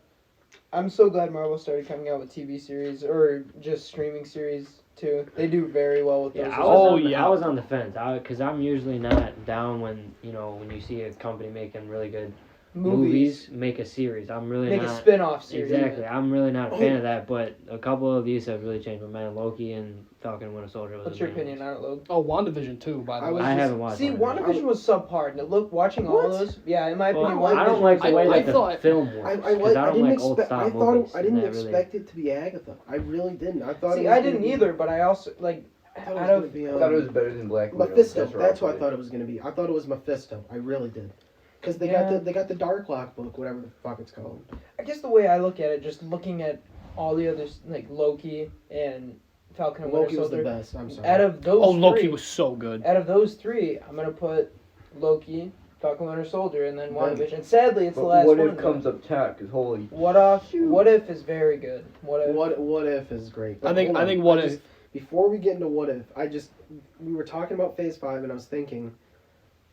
I'm so glad Marvel started coming out with TV series or just streaming series too. They do very well with those. Yeah, as I was, well. Oh, on the, yeah. I was on the fence because I'm usually not down when you see a company making really good movies. make a series. I'm really Make not a spin-off series. exactly. I'm really not a fan of that, but a couple of these have really changed my mind. Loki and Falcon and Winter Soldier. What's your opinion on it, Logan? Oh, WandaVision too, by the way. I haven't watched. See, WandaVision was subpar. And watching all What? of those, yeah, in my Well, opinion, I don't like the way I that thought- the film works. Because I don't like old style movies. I didn't and that really- expect it to be Agatha. I really didn't. I thought. See, it was I gonna didn't be- either, but I also like I thought it was out gonna of be, I thought it was better than Black Widow. Mephisto. where That's what I put thought it. it was gonna be. I thought it was Mephisto. I really did. Because they Yeah. got the Dark Lock book, whatever the fuck it's called. I guess the way I look at it, just looking at all the others like Loki and Falcon and Winter Loki was the Soldier. best. I'm sorry. Out of those, Oh, Loki three, was so good. Out of those three, I'm gonna put Loki, Falcon, Winter Soldier, and then Venom. WandaVision. Sadly, it's But the last what one. if comes up top? Because holy. What if is very good. What if? What if is great. But I think hold I on. think what just- if Before we get into what if, we were talking about Phase 5 and I was thinking,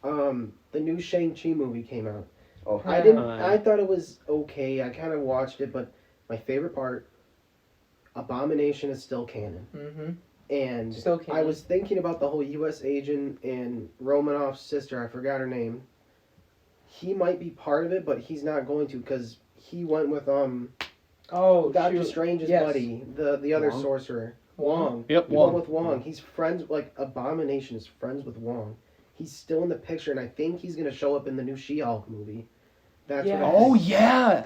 the new Shang-Chi movie came out. Oh, I thought it was okay. I kind of watched it, but my favorite part, Abomination is still canon. Mm-hmm. And Still canon. I was thinking about the whole U.S. agent and Romanoff's sister. I forgot her name. He might be part of it, but he's not going to because he went with Oh, Doctor shoot. Strange's Yes. buddy, the other Wong? sorcerer, Wong? Wong. Yep, He Wong. went with Wong. He's friends like Abomination is friends with Wong. He's still in the picture, and I think he's gonna show up in the new She-Hulk movie. That's Yeah. what I Oh think. yeah,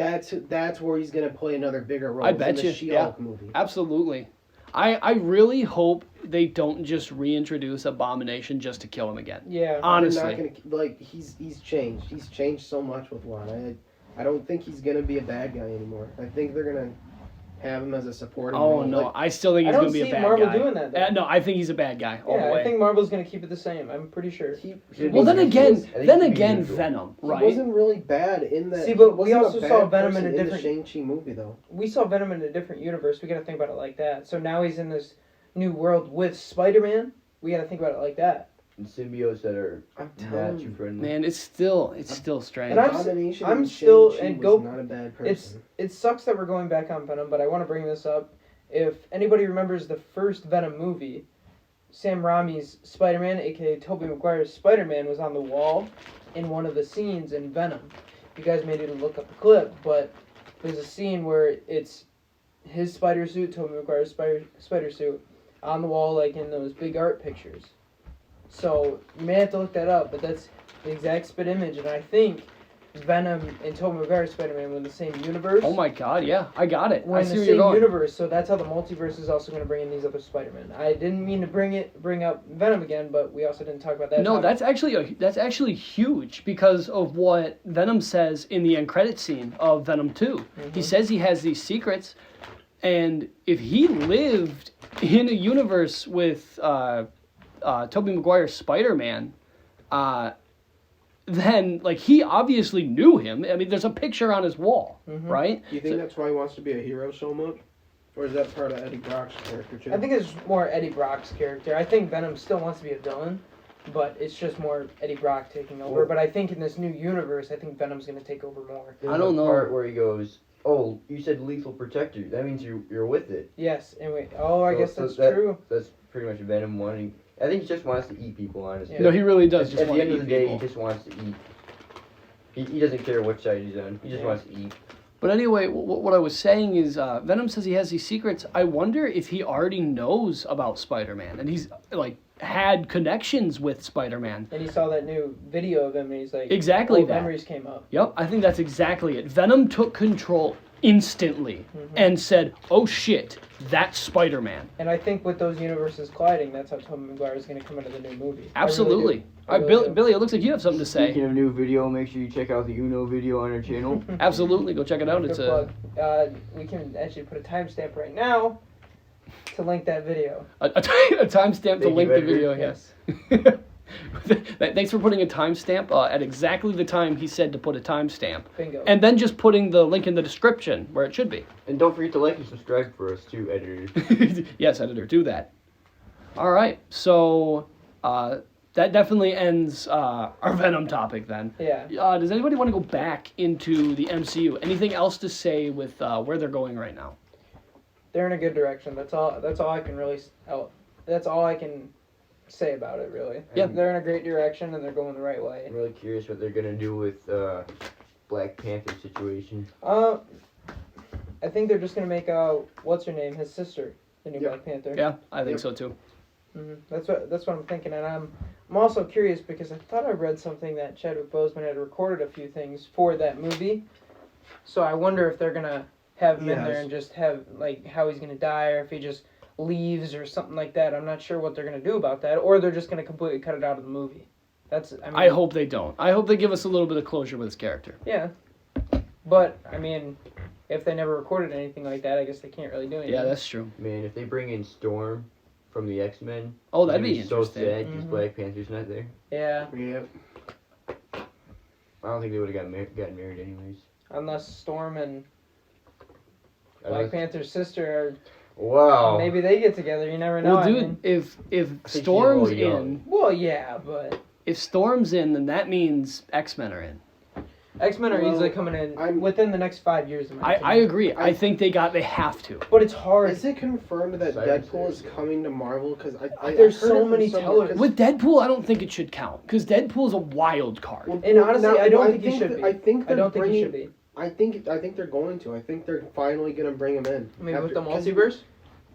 That's where he's gonna play another bigger role. I It's bet in the you, She-Hulk movie. absolutely. I really hope they don't just reintroduce Abomination just to kill him again. Yeah. They're Honestly, not gonna, like he's changed. He's changed so much with Juan. I don't think he's gonna be a bad guy anymore. I think they're gonna have him as a supporting oh role. no, Like, I still think I he's don't gonna be see a bad Marvel guy. doing that, though. No, I think he's a bad guy all the Yeah, way. I think Marvel's gonna keep it the same. I'm pretty sure. he Well, then I again, think he'd be neutral. Venom, He right? wasn't really bad in that. See, but he we wasn't a also bad saw Venom in person a different- the Shang-Chi movie though. We saw Venom in a different universe. We gotta think about it like that. So now he's in this new world with Spider-Man. We gotta think about it like that. And symbiotes that are I'm not telling too you. friendly. Man, it's still strange. And I'm Abomination I'm and still- Shang-Chi and was go- not a bad person. It sucks that we're going back on Venom, but I want to bring this up. If anybody remembers the first Venom movie, Sam Raimi's Spider-Man, aka Tobey Maguire's Spider-Man, was on the wall in one of the scenes in Venom. You guys may need to look up the clip, but there's a scene where it's his spider suit, Tobey Maguire's spider suit, on the wall like in those big art pictures. So you may have to look that up, but that's the exact spit image, and I think Venom and Tobey Maguire's Spider-Man were in the same universe. Oh my god, yeah, I got it. We're I in see the where you're same going. universe, so that's how the multiverse is also going to bring in these other Spider-Men. I didn't mean to bring up Venom again, but we also didn't talk about that. No, that's actually huge because of what Venom says in the end credit scene of Venom 2. He says he has these secrets, and if he lived in a universe with Tobey Maguire's Spider-Man, then like he obviously knew him. I mean, there's a picture on his wall, right? Do you think that's why he wants to be a hero so much? Or is that part of Eddie Brock's character too? I think it's more Eddie Brock's character. I think Venom still wants to be a villain, but it's just more Eddie Brock taking over. Well- But I think in this new universe, I think Venom's going to take over more. There's I don't a know. part where he goes, "Oh, you said lethal protector. That means you're with it." Yes, and wait. Oh, I So- guess so that's that- true. That's pretty much Venom wanting. I think he just wants to eat people, honestly. Yeah. No, he really does At just the want end to of the eat day, people. he just wants to eat. He doesn't care which side he's on. He just Yeah. wants to eat. But anyway, what I was saying is Venom says he has these secrets. I wonder if he already knows about Spider-Man and he's like had connections with Spider-Man. And he saw that new video of him, and he's like, Exactly old that. memories came up. Yep, I think that's exactly it. Venom took control instantly and said, "Oh shit, that's Spider-Man." And I think with those universes colliding, that's how Tobey Maguire is going to come into the new movie. Absolutely. I really do. Billy, it looks like you have something to say. Speaking of new video, make sure you check out the Uno video on our channel. Absolutely, go check it out. Good It's plug. We can actually put a timestamp right now to link that video. a timestamp to Thank you, link the Edgar. video. Yes. Thanks for putting a timestamp at exactly the time he said to put a timestamp, Bingo. and then just putting the link in the description where it should be. And don't forget to like and subscribe for us too, editor. Yes, editor, do that. All right, so that definitely ends our Venom topic then. Yeah. Does anybody want to go back into the MCU? Anything else to say with where they're going right now? They're in a good direction. That's all I can really. That's all I can say about it. Really. Yeah. They're in a great direction and they're going the right way. I'm really curious what they're gonna do with Black Panther situation? I think they're just gonna make what's her name, his sister, the new Yep. Black Panther. Yeah, I think Yep. so too. That's what I'm thinking, and I'm also curious because I thought I read something that Chadwick Boseman had recorded a few things for that movie, so I wonder if they're gonna have him in there Yes. and just have like how he's gonna die, or if he just leaves or something like that. I'm not sure what they're gonna do about that, or they're just gonna completely cut it out of the movie. I hope they don't. I hope they give us a little bit of closure with his character. Yeah, but I mean, if they never recorded anything like that, I guess they can't really do anything. Yeah, that's true. Man, if they bring in Storm from the X-Men, Oh, that'd be so interesting. sad because Mhm. Black Panther's not there. Yeah, Yeah. I don't think they would have gotten married anyways. unless Storm and Unless- Black Panther's sister, Wow. maybe they get together. You never know. Well, I dude, mean. if think she's a Storm's little young. in, Well, yeah, but if Storm's in, then that means X-Men are in. X-Men are Well, easily coming in I'm- within the next 5 years. In my I opinion. agree. I think they have to. But it's hard. Is it confirmed that Cyrus Deadpool is- is coming to Marvel? Because There's heard so it from many somewhere, tellers. 'cause- With Deadpool, I don't think it should count because Deadpool's a wild card. Well, And honestly, I don't think he think should that- be. I think I they're don't think bringing, he should be. I think they're going to. I think they're finally gonna bring him in. I mean, with the 'cause- multiverse.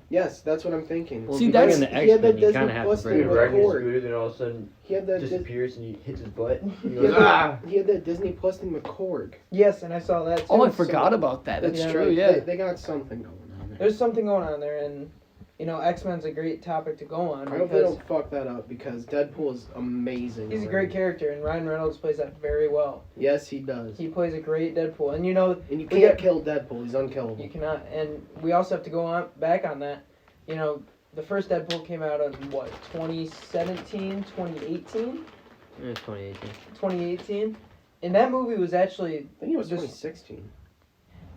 Yes, that's what I'm thinking. Well, See, if you're that's- in the he had X-Men, that you Disney kind of have Plus to thing bring Dude, it. riding his Cord. scooter, then all of a sudden He had that. disappears and he hits his butt. He He goes, had, ah! he had that Disney Plus thing with Korg. Yes, and I saw that too. Oh, I So forgot about that. That's Yeah, true. like, Yeah. They got something going on there. There's something going on there, and X-Men's a great topic to go on I hope they because don't fuck that up because Deadpool is amazing. he's a already. great character, and Ryan Reynolds plays that very well. Yes, he does. He plays a great Deadpool, and And you we can't got- kill Deadpool. He's you unkillable. cannot. And we also have to go on back on that. The first Deadpool came out in what 2017, 2018, It's 2018. 2018, and that movie was actually I think it was Just- 2016.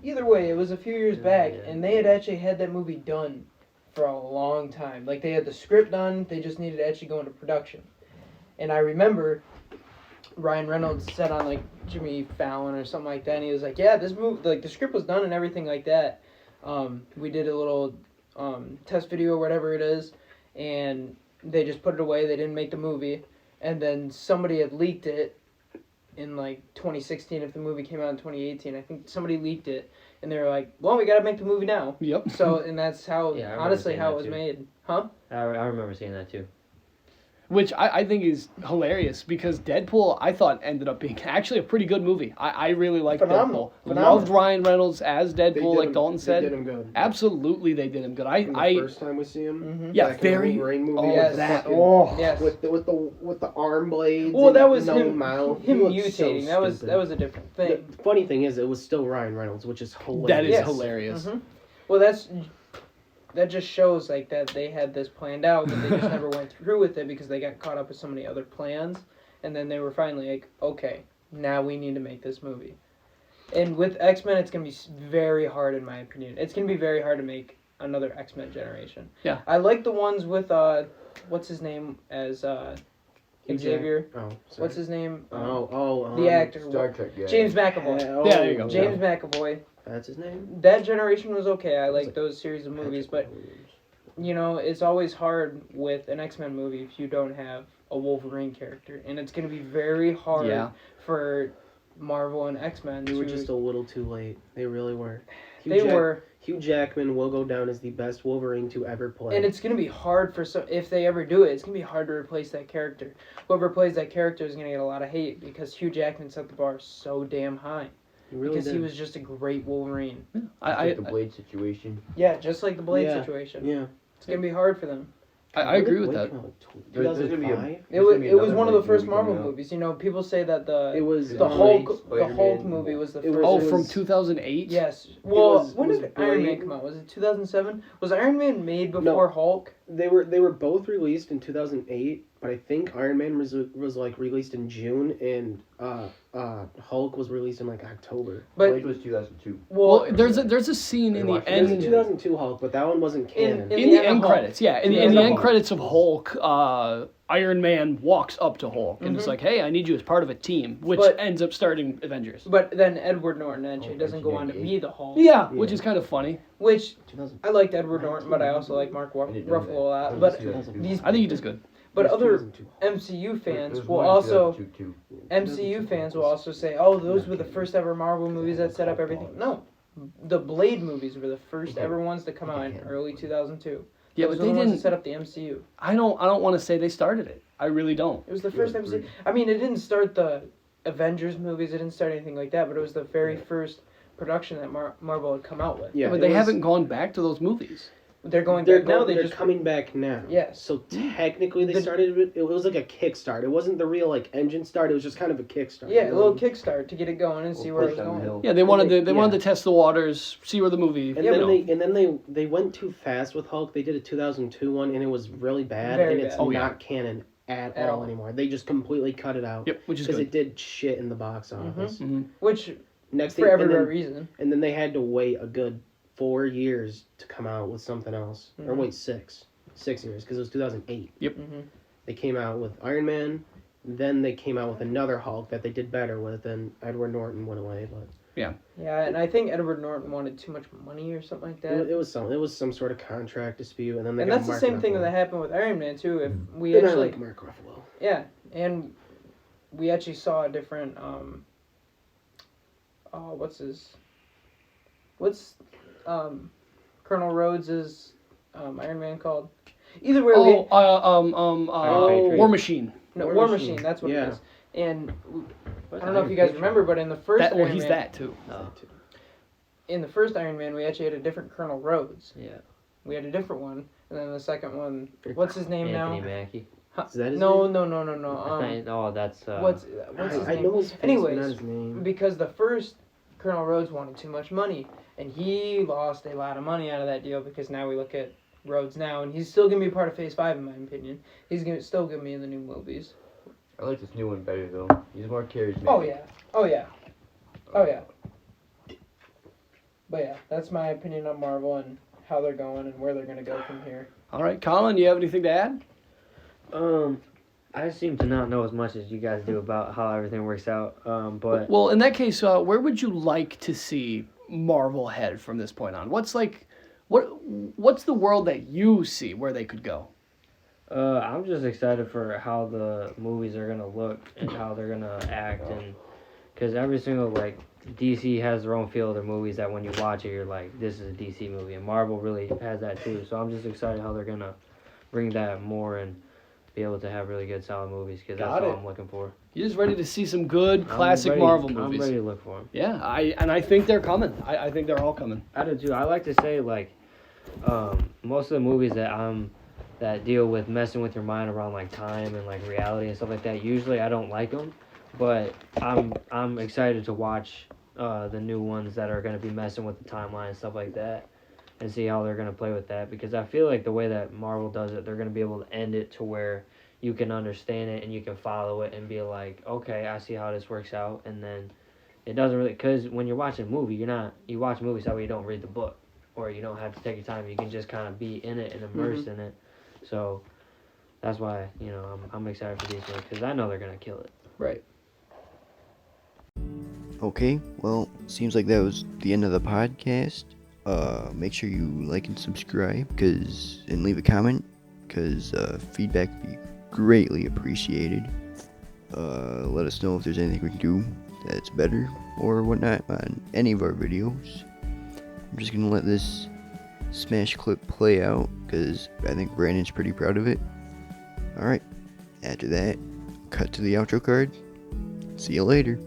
either way, it was a few years Yeah, back, yeah. and they had actually had that movie done for a long time. Like, they had the script done, they just needed to actually go into production. And I remember Ryan Reynolds said on, like, Jimmy Fallon or something like that, and he was like, yeah, this movie, like, the script was done and everything like that. We did a little test video or whatever it is, and they just put it away, they didn't make the movie, and then somebody had leaked it in like 2016. If the movie came out in 2018, I think somebody leaked it, and they were like, well, we gotta make the movie now. Yep. So, and that's how Yeah, I remember honestly seeing how it that was too. made. Huh? I remember seeing that too. Which I think is hilarious because Deadpool I thought ended up being actually a pretty good movie. I really liked Phenomenal. Deadpool. Phenomenal. Loved Ryan Reynolds as They Deadpool, did like him- Dalton They said. did him good. Absolutely, they did him good. From the first time we see him. Mm-hmm. Yeah, back in the very. Wolverine movie. Oh, Yes. that. fucking- Oh, Yes. With the arm blades. Well, and that was no him. mouth. Him He looked so mutating. That stupid. was a different thing. The funny thing is, it was still Ryan Reynolds, which is hilarious. that is Yes. hilarious. Mhm. Well, that just shows like that they had this planned out, but they just never went through with it because they got caught up with so many other plans, and then they were finally like, okay, now we need to make this movie. And with X-Men, it's gonna be very hard, in my opinion. It's gonna be very hard to make another X-Men generation. Yeah. I like the ones with what's his name as Hugh Xavier. Oh, sorry. What's his name? The The actor. Star Trek guy. James McAvoy. Yeah, there you go. James McAvoy. That's his name. That generation was okay. I like those series of movies, but it's always hard with an X-Men movie if you don't have a Wolverine character, and it's going to be very hard Yeah. for Marvel and X-Men They to. were just a little too late. They really were. Hugh Jackman will go down as the best Wolverine to ever play. and it's going to be hard for if they ever do it. It's going to be hard to replace that character. Whoever plays that character is going to get a lot of hate because Hugh Jackman set the bar so damn high. He really Because did. he was just a great Wolverine. Like the Blade situation. Yeah, just like the Blade Yeah. situation. Yeah. It's going to be hard for them. I agree with that. There's gonna be 2005. It was one of the first Marvel movies. People say that It was the Blade, Hulk Spider-Man. movie was the It first. was- Oh, it from was- 2008. Yes. Well, was- when it was did Iron Man Blade. come out? Was it 2007? Was Iron Man made before Hulk? They were both released in 2008, but I think Iron Man was like released in June, and Hulk was released in like October. But Blade was 2002. Well, there's a scene in the Watch it. There's a end. 2002 Hulk, but that one wasn't canon. In In the the end end of Hulk. credits, yeah. In Yeah, the Hulk. end credits of Hulk, Iron Man walks up to Hulk and is like, "Hey, I need you as part of a team," which But- ends up starting Avengers. but then Edward Norton actually doesn't go on to 1998. be the Hulk. Yeah, which is kind of funny. Which 2000. I liked Edward Norton, but I also like Mark I didn't know Ruffalo that. a lot. That was But 2002. these I think he does good. But It was other 2002. MCU fans There's will one in also 2002 too. MCU fans will also say, "Oh, those were the first ever Marvel movies that set up everything." No, the Blade movies were the first ever ones to come out in early 2002. Yeah, Those but were they the ones that didn't. set up the MCU. I don't want to say they started it. I really don't. It was the first MCU. I mean, it didn't start the Avengers movies. It didn't start anything like that. But it was the very first production that Marvel had come out with. Yeah, but it they was- haven't gone back to those movies. They're going They're back now. they're coming back now. Yes. So technically, they The- started. It was like a kickstart. It wasn't the real like engine start. It was just kind of a kickstart. Yeah, a little kickstart to get it going and see where it was Push on the going. hill. Yeah, they wanted to. they- They wanted yeah. to test the waters, see where the movie. And Yeah, then they went too fast with Hulk. They did a 2002 one, and it was really bad. Very and it's bad. Oh, yeah. not canon at At all all. anymore. They just completely cut it out Yep, which is because good. it did shit in the box office. Which Next for thing, every and then, reason. and then they had to wait a good 4 years to come out with something else, or Mhm. wait 6 years because it was 2008. Mm-hmm. They came out with Iron Man, then they came out with another Hulk that they did better with, and Edward Norton went away. But Yeah, and I think Edward Norton wanted too much money or something like that. it was some sort of contract dispute, and then they And got that's the Mark same thing Ruffalo. that happened with Iron Man too. If we And I actually, like Mark Ruffalo. yeah, and we actually saw a different what's Colonel Rhodes's Iron Man called? Either way, Patriot. War Machine. War War Machine. Machine. That's what Yeah. it is. And I don't know if you guys remember, but in the first That, well, Iron he's Man, that too. in the first Iron Man, we actually had a different Colonel Rhodes. Yeah. We had a different one, and then the second one, what's his name Anthony now? Mackie. Is that his No, name? no. Oh, that's What's his I name? know his face, Anyways, but not his name. Because the first Colonel Rhodes wanted too much money, and he lost a lot of money out of that deal. Because now we look at Rhodes now, and he's still gonna be a part of Phase 5 in my opinion. Still gonna be in the new movies. I like this new one better though. He's more charismatic. Oh yeah. But yeah, that's my opinion on Marvel and how they're going and where they're gonna go from here. All right, Colin, you have anything to add? I seem to not know as much as you guys do about how everything works out. But Well, in that case, where would you like to see Marvel head from this point on? What's the world that you see where they could go? I'm just excited for how the movies are gonna look and how they're gonna act, and because every single like DC has their own feel of their movies that when you watch it, you're like, this is a DC movie, and Marvel really has that too. So I'm just excited how they're gonna bring that more and be able to have really good, solid movies, because that's Got all it. I'm looking for. You're just ready to see some good classic I'm ready- Marvel I'm movies. ready to look for them. Yeah, I think they're coming. I think they're all coming. I do too. I like to say like, most of the movies that deal with messing with your mind around like time and like reality and stuff like that. Usually I don't like them, but I'm excited to watch the new ones that are gonna be messing with the timeline and stuff like that, and see how they're gonna play with that. Because I feel like the way that Marvel does it, they're gonna be able to end it to where you can understand it and you can follow it and be like, okay, I see how this works out, and then it doesn't really, because when you're watching a movie, you watch movies that way you don't read the book, or you don't have to take your time. You can just kind of be in it and immersed in it. So that's why, I'm excited for these ones, because I know they're going to kill it. Right. Okay, well, seems like that was the end of the podcast. Make sure you like and subscribe, and leave a comment, because feedback would be greatly appreciated. Let us know if there's anything we can do that's better or whatnot on any of our videos. I'm just gonna let this smash clip play out, because I think Brandon's pretty proud of it. Alright, after that, cut to the outro card. See you later.